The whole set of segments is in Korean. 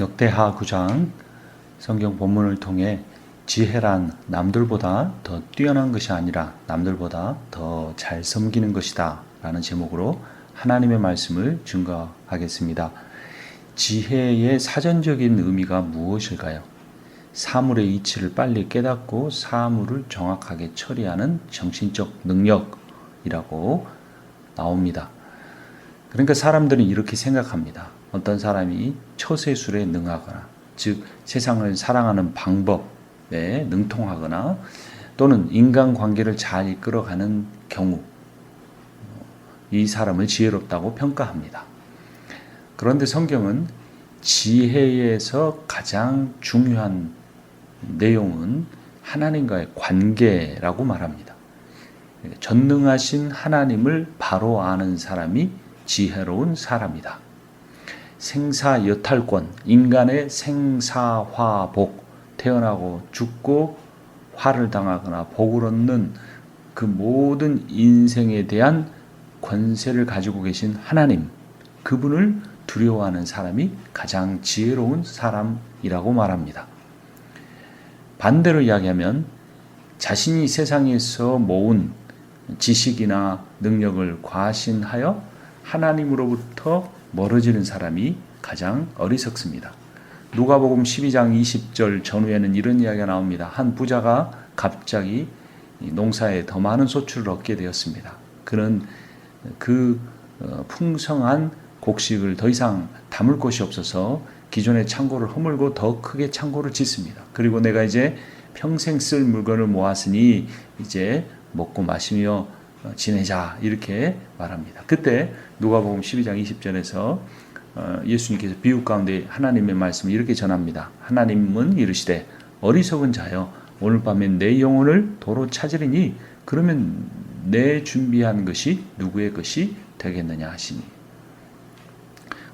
역대하 9장 성경 본문을 통해 지혜란 남들보다 더 뛰어난 것이 아니라 남들보다 더 잘 섬기는 것이다 라는 제목으로 하나님의 말씀을 증거하겠습니다. 지혜의 사전적인 의미가 무엇일까요? 사물의 이치를 빨리 깨닫고 사물을 정확하게 처리하는 정신적 능력이라고 나옵니다. 그러니까 사람들은 이렇게 생각합니다. 어떤 사람이 처세술에 능하거나, 즉 세상을 사랑하는 방법에 능통하거나 또는 인간관계를 잘 이끌어가는 경우, 이 사람을 지혜롭다고 평가합니다. 그런데 성경은 지혜에서 가장 중요한 내용은 하나님과의 관계라고 말합니다. 전능하신 하나님을 바로 아는 사람이 지혜로운 사람이다. 생사여탈권, 인간의 생사화복, 태어나고 죽고 화를 당하거나 복을 얻는 그 모든 인생에 대한 권세를 가지고 계신 하나님, 그분을 두려워하는 사람이 가장 지혜로운 사람이라고 말합니다. 반대로 이야기하면 자신이 세상에서 모은 지식이나 능력을 과신하여 하나님으로부터 멀어지는 사람이 가장 어리석습니다. 누가복음 12장 20절 전후에는 이런 이야기가 나옵니다. 한 부자가 갑자기 농사에 더 많은 소출을 얻게 되었습니다. 그는 그 풍성한 곡식을 더 이상 담을 곳이 없어서 기존의 창고를 허물고 더 크게 창고를 짓습니다. 그리고 내가 이제 평생 쓸 물건을 모았으니 이제 먹고 마시며 지내자, 이렇게 말합니다. 그때 누가복음 12장 20절에서 예수님께서 비유 가운데 하나님의 말씀을 이렇게 전합니다. 하나님은 이르시되 어리석은 자여 오늘 밤에 내 영혼을 도로 찾으리니 그러면 내 준비한 것이 누구의 것이 되겠느냐 하시니,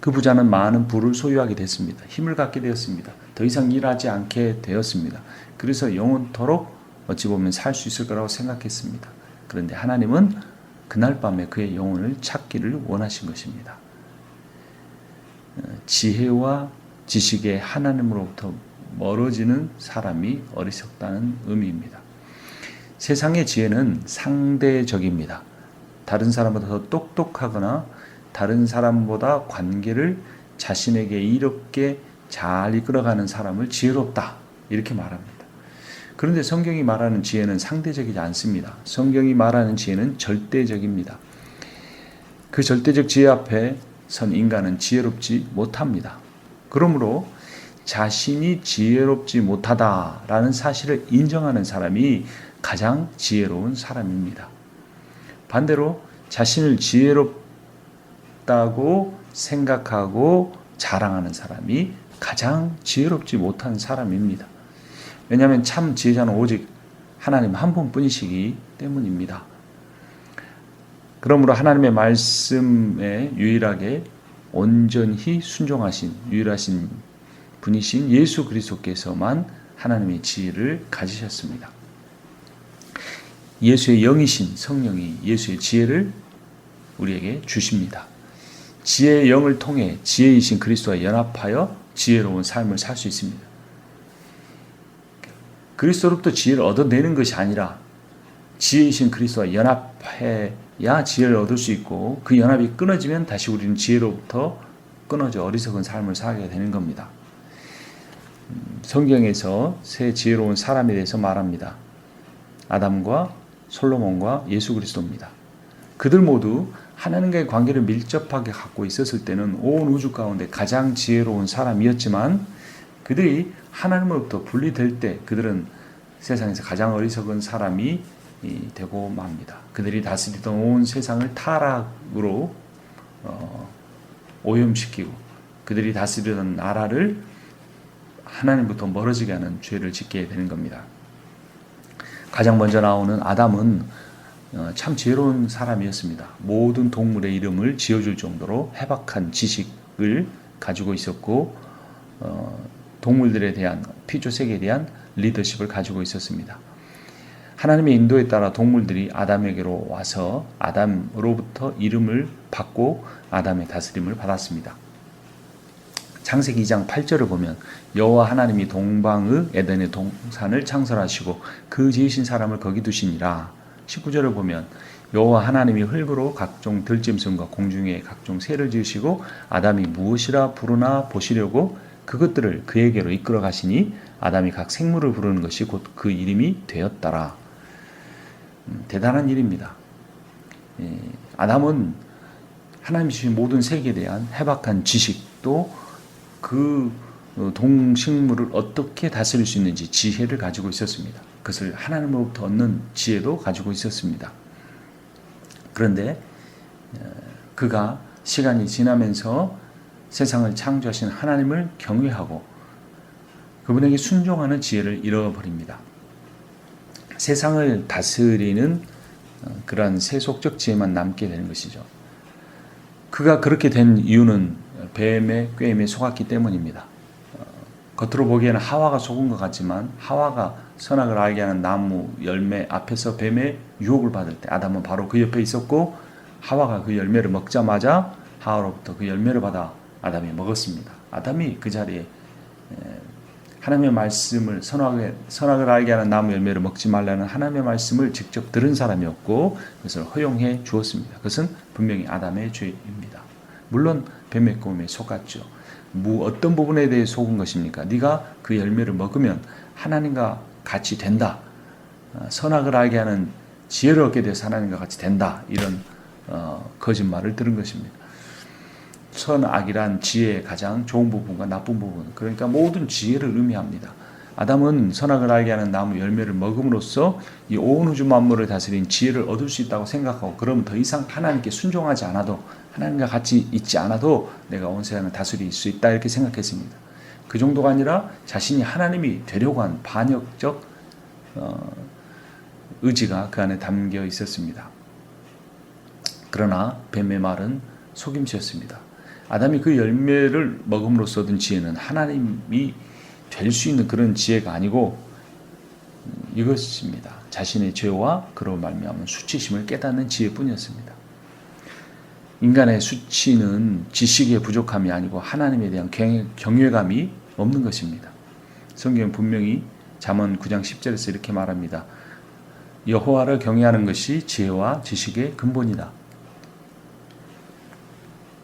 그 부자는 많은 부를 소유하게 됐습니다. 힘을 갖게 되었습니다. 더 이상 일하지 않게 되었습니다. 그래서 영원토록 어찌 보면 살 수 있을 거라고 생각했습니다. 그런데 하나님은 그날 밤에 그의 영혼을 찾기를 원하신 것입니다. 지혜와 지식의 하나님으로부터 멀어지는 사람이 어리석다는 의미입니다. 세상의 지혜는 상대적입니다. 다른 사람보다 더 똑똑하거나 다른 사람보다 관계를 자신에게 이롭게 잘 이끌어가는 사람을 지혜롭다, 이렇게 말합니다. 그런데 성경이 말하는 지혜는 상대적이지 않습니다. 성경이 말하는 지혜는 절대적입니다. 그 절대적 지혜 앞에 선 인간은 지혜롭지 못합니다. 그러므로 자신이 지혜롭지 못하다라는 사실을 인정하는 사람이 가장 지혜로운 사람입니다. 반대로 자신을 지혜롭다고 생각하고 자랑하는 사람이 가장 지혜롭지 못한 사람입니다. 왜냐하면 참 지혜자는 오직 하나님 한 분뿐이시기 때문입니다. 그러므로 하나님의 말씀에 유일하게 온전히 순종하신 유일하신 분이신 예수 그리스도께서만 하나님의 지혜를 가지셨습니다. 예수의 영이신 성령이 예수의 지혜를 우리에게 주십니다. 지혜의 영을 통해 지혜이신 그리스도와 연합하여 지혜로운 삶을 살 수 있습니다. 그리스도로부터 지혜를 얻어내는 것이 아니라 지혜이신 그리스도와 연합해야 지혜를 얻을 수 있고, 그 연합이 끊어지면 다시 우리는 지혜로부터 끊어져 어리석은 삶을 살게 되는 겁니다. 성경에서 세 지혜로운 사람에 대해서 말합니다. 아담과 솔로몬과 예수 그리스도입니다. 그들 모두 하나님과의 관계를 밀접하게 갖고 있었을 때는 온 우주 가운데 가장 지혜로운 사람이었지만, 그들이 하나님으로부터 분리될 때 그들은 세상에서 가장 어리석은 사람이 되고 맙니다. 그들이 다스리던 온 세상을 타락으로 오염시키고, 그들이 다스리던 나라를 하나님부터 멀어지게 하는 죄를 짓게 되는 겁니다. 가장 먼저 나오는 아담은 참 지혜로운 사람이었습니다. 모든 동물의 이름을 지어줄 정도로 해박한 지식을 가지고 있었고, 동물들에 대한, 피조세계에 대한 리더십을 가지고 있었습니다. 하나님의 인도에 따라 동물들이 아담에게로 와서 아담으로부터 이름을 받고 아담의 다스림을 받았습니다. 창세기 2장 8절을 보면 여호와 하나님이 동방의 에덴의 동산을 창설하시고 그 지으신 사람을 거기 두시니라. 19절을 보면 여호와 하나님이 흙으로 각종 들짐승과 공중의 각종 새를 지으시고 아담이 무엇이라 부르나 보시려고 그것들을 그에게로 이끌어 가시니 아담이 각 생물을 부르는 것이 곧 그 이름이 되었더라. 대단한 일입니다. 아담은 하나님 주신 모든 세계에 대한 해박한 지식, 또 그 동식물을 어떻게 다스릴 수 있는지 지혜를 가지고 있었습니다. 그것을 하나님으로부터 얻는 지혜도 가지고 있었습니다. 그런데 그가 시간이 지나면서 세상을 창조하신 하나님을 경외하고 그분에게 순종하는 지혜를 잃어버립니다. 세상을 다스리는 그러한 세속적 지혜만 남게 되는 것이죠. 그가 그렇게 된 이유는 뱀의 꾀임에 속았기 때문입니다. 겉으로 보기에는 하와가 속은 것 같지만 하와가 선악을 알게 하는 나무 열매 앞에서 뱀의 유혹을 받을 때 아담은 바로 그 옆에 있었고 하와가 그 열매를 먹자마자 하와로부터 그 열매를 받아 아담이 먹었습니다. 아담이 그 자리에 하나님의 말씀을 선악을 알게 하는 나무 열매를 먹지 말라는 하나님의 말씀을 직접 들은 사람이었고 그것을 허용해 주었습니다. 그것은 분명히 아담의 죄입니다. 물론 뱀의 꼬임에 속았죠. 어떤 부분에 대해 속은 것입니까? 네가 그 열매를 먹으면 하나님과 같이 된다. 선악을 알게 하는 지혜를 얻게 돼서 하나님과 같이 된다. 이런 거짓말을 들은 것입니다. 선악이란 지혜의 가장 좋은 부분과 나쁜 부분, 그러니까 모든 지혜를 의미합니다. 아담은 선악을 알게 하는 나무 열매를 먹음으로써 이 온 우주 만물을 다스린 지혜를 얻을 수 있다고 생각하고 그러면 더 이상 하나님께 순종하지 않아도 하나님과 같이 있지 않아도 내가 온 세상을 다스릴 수 있다 이렇게 생각했습니다. 그 정도가 아니라 자신이 하나님이 되려고 한 반역적 의지가 그 안에 담겨 있었습니다. 그러나 뱀의 말은 속임수였습니다. 아담이 그 열매를 먹음으로써 얻은 지혜는 하나님이 될 수 있는 그런 지혜가 아니고 이것입니다. 자신의 죄와 그로 말미암은 수치심을 깨닫는 지혜뿐이었습니다. 인간의 수치는 지식의 부족함이 아니고 하나님에 대한 경외감이 없는 것입니다. 성경은 분명히 잠언 9장 10절에서 이렇게 말합니다. 여호와를 경외하는 것이 지혜와 지식의 근본이다.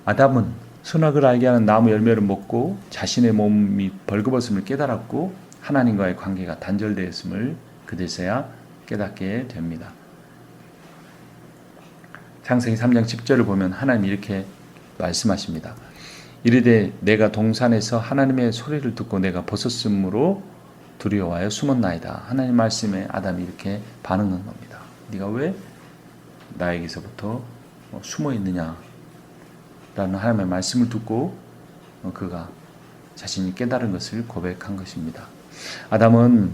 아담은 선악을 알게 하는 나무 열매를 먹고 자신의 몸이 벌거벗음을 깨달았고 하나님과의 관계가 단절되었음을 그제서야 깨닫게 됩니다. 창세기 3장 10절을 보면 하나님이 이렇게 말씀하십니다. 이르되 내가 동산에서 하나님의 소리를 듣고 내가 벗었으므로 두려워하여 숨었나이다. 하나님 말씀에 아담이 이렇게 반응한 겁니다. 네가 왜 나에게서부터 숨어 있느냐 라는 하나님의 말씀을 듣고 그가 자신이 깨달은 것을 고백한 것입니다. 아담은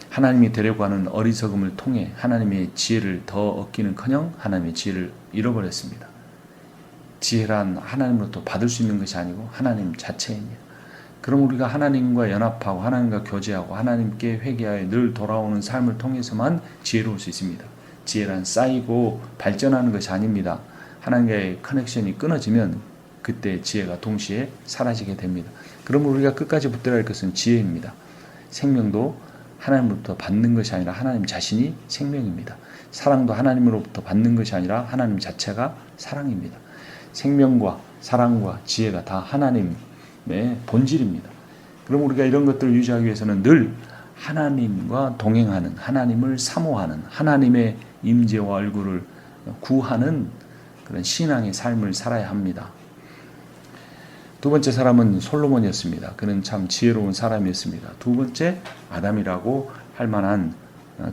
하나님이 되려고 하는 어리석음을 통해 하나님의 지혜를 더 얻기는커녕 하나님의 지혜를 잃어버렸습니다. 지혜란 하나님으로부터 받을 수 있는 것이 아니고 하나님 자체입니다. 그럼 우리가 하나님과 연합하고 하나님과 교제하고 하나님께 회개하여 늘 돌아오는 삶을 통해서만 지혜로울 수 있습니다. 지혜란 쌓이고 발전하는 것이 아닙니다. 하나님과의 커넥션이 끊어지면 그때 지혜가 동시에 사라지게 됩니다. 그러면 우리가 끝까지 붙들어야 할 것은 지혜입니다. 생명도 하나님으로부터 받는 것이 아니라 하나님 자신이 생명입니다. 사랑도 하나님으로부터 받는 것이 아니라 하나님 자체가 사랑입니다. 생명과 사랑과 지혜가 다 하나님의 본질입니다. 그럼 우리가 이런 것들을 유지하기 위해서는 늘 하나님과 동행하는, 하나님을 사모하는, 하나님의 임재와 얼굴을 구하는 그런 신앙의 삶을 살아야 합니다. 두 번째 사람은 솔로몬이었습니다. 그는 참 지혜로운 사람이었습니다. 두 번째 아담이라고 할 만한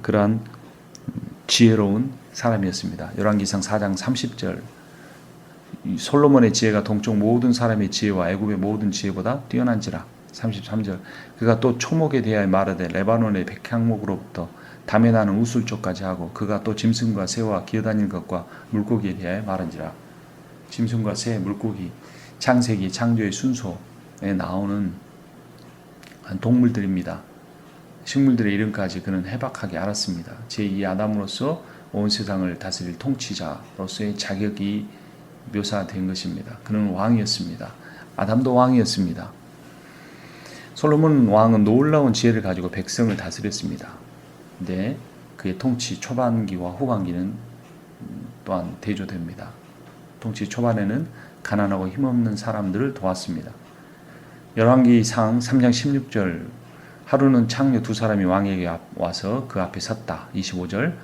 그러한 지혜로운 사람이었습니다. 열왕기상 4장 30절 솔로몬의 지혜가 동쪽 모든 사람의 지혜와 애굽의 모든 지혜보다 뛰어난지라. 33절 그가 또 초목에 대하여 말하되 레바논의 백향목으로부터 담에 나는 우술초까지 하고 그가 또 짐승과 새와 기어다니는 것과 물고기에 대하여 말한지라. 짐승과 새, 물고기, 창세기, 창조의 순서에 나오는 동물들입니다. 식물들의 이름까지 그는 해박하게 알았습니다. 제2 아담으로서 온 세상을 다스릴 통치자로서의 자격이 묘사된 것입니다. 그는 왕이었습니다. 아담도 왕이었습니다. 솔로몬 왕은 놀라운 지혜를 가지고 백성을 다스렸습니다. 근데 그의 통치 초반기와 후반기는 또한 대조됩니다. 통치 초반에는 가난하고 힘없는 사람들을 도왔습니다. 열왕기상 3장 16절 하루는 창녀 두 사람이 왕에게 와서 그 앞에 섰다. 25절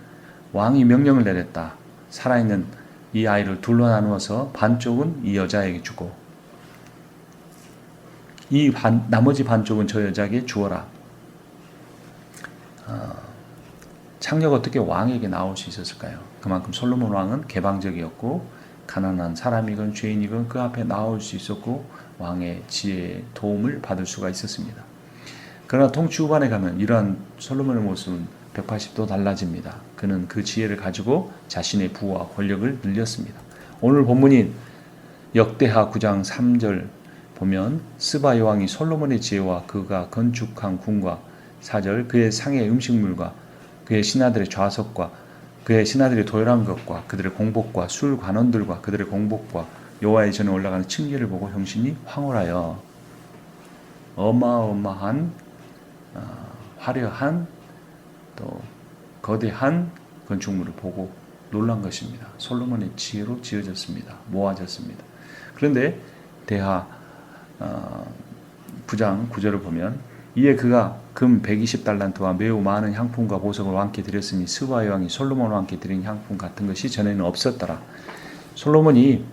왕이 명령을 내렸다. 살아있는 이 아이를 둘로 나누어서 반쪽은 이 여자에게 주고 나머지 반쪽은 저 여자에게 주어라. 창녀가 어떻게 왕에게 나올 수 있었을까요? 그만큼 솔로몬 왕은 개방적이었고 가난한 사람이건 죄인이건 그 앞에 나올 수 있었고 왕의 지혜의 도움을 받을 수가 있었습니다. 그러나 통치 후반에 가면 이러한 솔로몬의 모습은 180도 달라집니다. 그는 그 지혜를 가지고 자신의 부와 권력을 늘렸습니다. 오늘 본문인 역대하 9장 3절 보면 스바 여왕이 솔로몬의 지혜와 그가 건축한 궁과 4절 그의 상의 음식물과 그의 신하들의 좌석과 그의 신하들이 도열한 것과 그들의 공복과 술 관원들과 그들의 공복과 여호와의 전에 올라가는 층계를 보고 형신이 황홀하여 어마어마한 화려한 또 거대한 건축물을 보고 놀란 것입니다. 솔로몬의 지혜로 지어졌습니다. 모아졌습니다. 그런데 대하 9장 9절을 보면 이에 그가 금 120달란트와 매우 많은 향품과 보석을 왕께 드렸으니 스바 여왕이 솔로몬 왕께 드린 향품 같은 것이 전에는 없었더라. 솔로몬이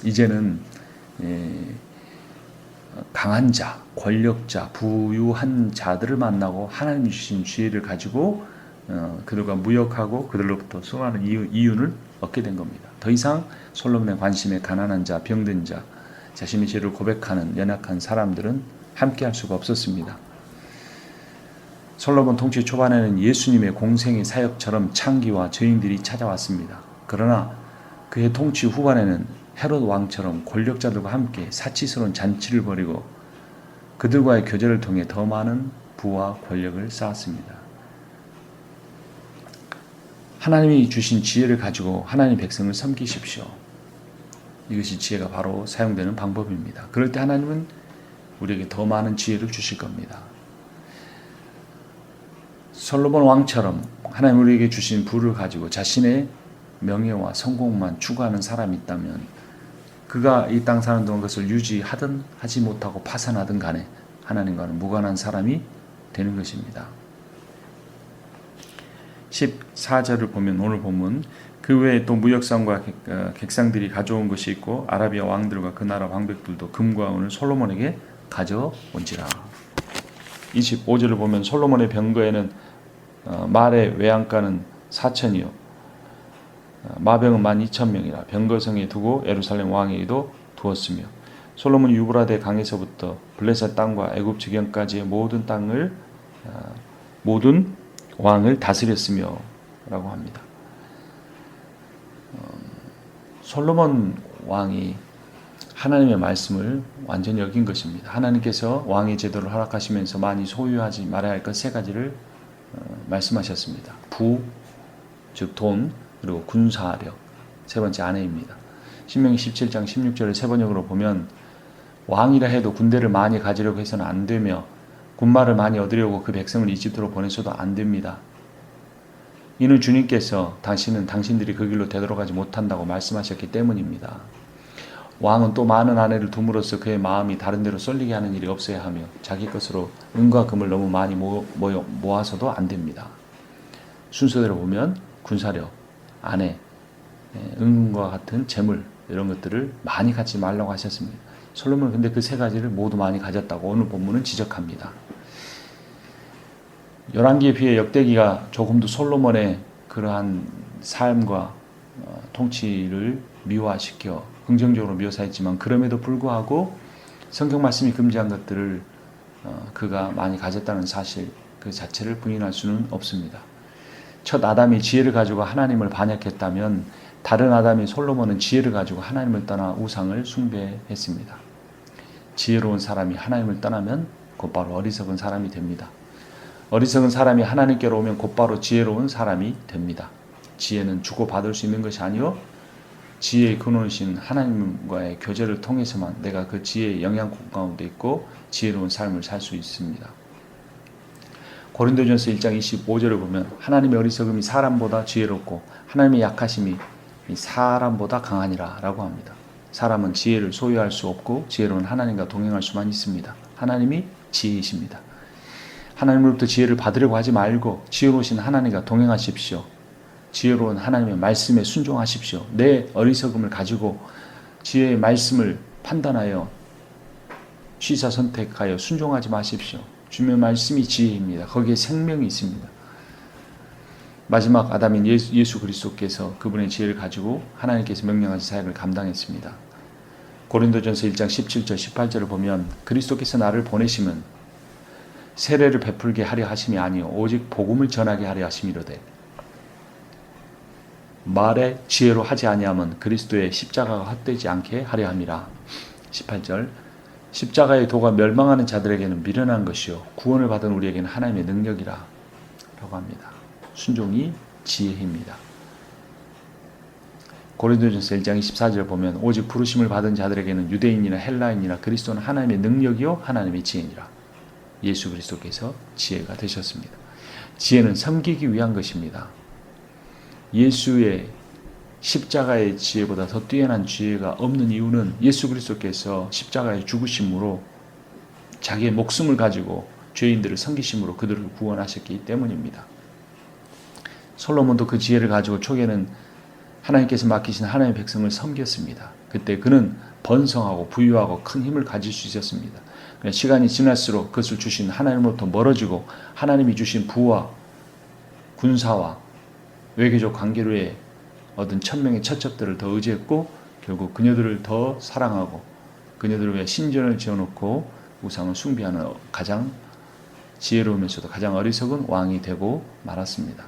이제는 강한 자, 권력자, 부유한 자들을 만나고 하나님이 주신 지혜를 가지고 그들과 무역하고 그들로부터 수많은 이윤을 얻게 된 겁니다. 더 이상 솔로몬의 관심에 가난한 자, 병든 자, 자신의 죄를 고백하는 연약한 사람들은 함께할 수가 없었습니다. 솔로몬 통치 초반에는 예수님의 공생의 사역처럼 창기와 죄인들이 찾아왔습니다. 그러나 그의 통치 후반에는 헤롯 왕처럼 권력자들과 함께 사치스러운 잔치를 벌이고 그들과의 교제를 통해 더 많은 부와 권력을 쌓았습니다. 하나님이 주신 지혜를 가지고 하나님 백성을 섬기십시오. 이것이 지혜가 바로 사용되는 방법입니다. 그럴 때 하나님은 우리에게 더 많은 지혜를 주실 겁니다. 솔로몬 왕처럼 하나님 우리에게 주신 부를 가지고 자신의 명예와 성공만 추구하는 사람이 있다면 그가 이 땅 사는 동안 그것을 유지하든 하지 못하고 파산하든 간에 하나님과는 무관한 사람이 되는 것입니다. 14절을 보면 오늘 본문 그 외에 또 무역상과 객상들이 가져온 것이 있고 아라비아 왕들과 그 나라 왕백들도 금과 은을 솔로몬에게 가져온지라. 25절을 보면 솔로몬의 병거에는 말의 외양간은 4천이요 마병은 12,000명이라 병거성에 두고 예루살렘 왕에게도 두었으며 솔로몬이 유브라데 강에서부터 블레셋 땅과 애굽 지경까지의 모든 왕을 다스렸으며 라고 합니다. 솔로몬 왕이 하나님의 말씀을 완전히 여긴 것입니다. 하나님께서 왕의 제도를 허락하시면서 많이 소유하지 말아야 할 것 세 가지를 말씀하셨습니다. 부, 즉 돈, 그리고 군사력, 세 번째 아내입니다. 신명기 17장 16절을 세 번역으로 보면 왕이라 해도 군대를 많이 가지려고 해서는 안 되며 군마를 많이 얻으려고 그 백성을 이집트로 보내서도 안 됩니다. 이는 주님께서 당신들이 그 길로 되돌아가지 못한다고 말씀하셨기 때문입니다. 왕은 또 많은 아내를 둠으로써 그의 마음이 다른 데로 쏠리게 하는 일이 없어야 하며 자기 것으로 은과 금을 너무 많이 모아서도 안 됩니다. 순서대로 보면 군사력, 아내, 은과 같은 재물 이런 것들을 많이 갖지 말라고 하셨습니다. 솔로몬은 근데 그 세 가지를 모두 많이 가졌다고 오늘 본문은 지적합니다. 열왕기에 비해 역대기가 조금 더 솔로몬의 그러한 삶과 통치를 미화시켜 긍정적으로 묘사했지만 그럼에도 불구하고 성경 말씀이 금지한 것들을 그가 많이 가졌다는 사실 그 자체를 부인할 수는 없습니다. 첫 아담이 지혜를 가지고 하나님을 반역했다면 다른 아담인 솔로몬은 지혜를 가지고 하나님을 떠나 우상을 숭배했습니다. 지혜로운 사람이 하나님을 떠나면 곧바로 어리석은 사람이 됩니다. 어리석은 사람이 하나님께로 오면 곧바로 지혜로운 사람이 됩니다. 지혜는 주고받을 수 있는 것이 아니요 지혜의 근원이신 하나님과의 교제를 통해서만 내가 그 지혜의 영향권 가운데 있고 지혜로운 삶을 살 수 있습니다. 고린도전서 1장 25절을 보면 하나님의 어리석음이 사람보다 지혜롭고 하나님의 약하심이 사람보다 강하니라 라고 합니다. 사람은 지혜를 소유할 수 없고 지혜로운 하나님과 동행할 수만 있습니다. 하나님이 지혜이십니다. 하나님으로부터 지혜를 받으려고 하지 말고 지혜로우신 하나님과 동행하십시오. 지혜로운 하나님의 말씀에 순종하십시오. 내 어리석음을 가지고 지혜의 말씀을 판단하여 취사 선택하여 순종하지 마십시오. 주님의 말씀이 지혜입니다. 거기에 생명이 있습니다. 마지막 아담인 예수 그리스도께서 그분의 지혜를 가지고 하나님께서 명령하신 사역을 감당했습니다. 고린도전서 1장 17절 18절을 보면 그리스도께서 나를 보내시면 세례를 베풀게 하려 하심이 아니요 오직 복음을 전하게 하려 하심이로되 말에 지혜로 하지 아니하면 그리스도의 십자가가 헛되지 않게 하려 함이라. 18절 십자가의 도가 멸망하는 자들에게는 미련한 것이요 구원을 받은 우리에게는 하나님의 능력이라 라고 합니다. 순종이 지혜입니다. 고린도전서 1장 24절 보면 오직 부르심을 받은 자들에게는 유대인이나 헬라인이나 그리스도는 하나님의 능력이요 하나님의 지혜니라. 예수 그리스도께서 지혜가 되셨습니다. 지혜는 섬기기 위한 것입니다. 예수의 십자가의 지혜보다 더 뛰어난 지혜가 없는 이유는 예수 그리스도께서 십자가의 죽으심으로 자기의 목숨을 가지고 죄인들을 섬기심으로 그들을 구원하셨기 때문입니다. 솔로몬도 그 지혜를 가지고 초기에는 하나님께서 맡기신 하나님의 백성을 섬겼습니다. 그때 그는 번성하고 부유하고 큰 힘을 가질 수 있었습니다. 시간이 지날수록 그것을 주신 하나님으로부터 멀어지고 하나님이 주신 부와 군사와 외교적 관계로의 얻은 천명의 처첩들을 더 의지했고 결국 그녀들을 더 사랑하고 그녀들을 위해 신전을 지어놓고 우상을 숭배하는 가장 지혜로우면서도 가장 어리석은 왕이 되고 말았습니다.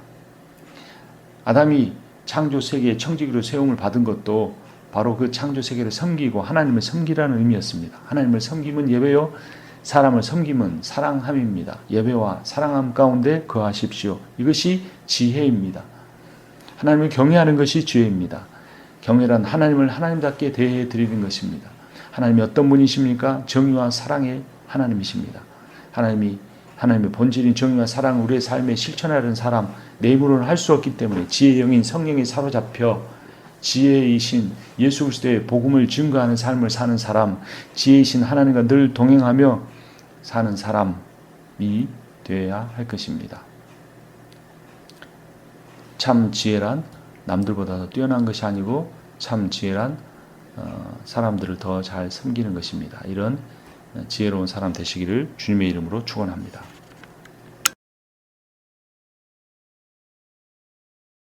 아담이 창조 세계의 청지기로 세움을 받은 것도 바로 그 창조 세계를 섬기고 하나님을 섬기라는 의미였습니다. 하나님을 섬김은 예배요 사람을 섬김은 사랑함입니다. 예배와 사랑함 가운데 거하십시오. 이것이 지혜입니다. 하나님을 경외하는 것이 지혜입니다. 경외란 하나님을 하나님답게 대해 드리는 것입니다. 하나님이 어떤 분이십니까? 정의와 사랑의 하나님이십니다. 하나님의 본질인 정의와 사랑을 우리의 삶에 실천하는 사람, 내 힘으로는 할 수 없기 때문에 지혜의 영인 성령에 사로잡혀 지혜이신 예수 그리스도의 복음을 증거하는 삶을 사는 사람, 지혜이신 하나님과 늘 동행하며 사는 사람이 되어야 할 것입니다. 참 지혜란 남들보다 더 뛰어난 것이 아니고 참 지혜란 사람들을 더 잘 섬기는 것입니다. 이런 지혜로운 사람 되시기를 주님의 이름으로 축원합니다.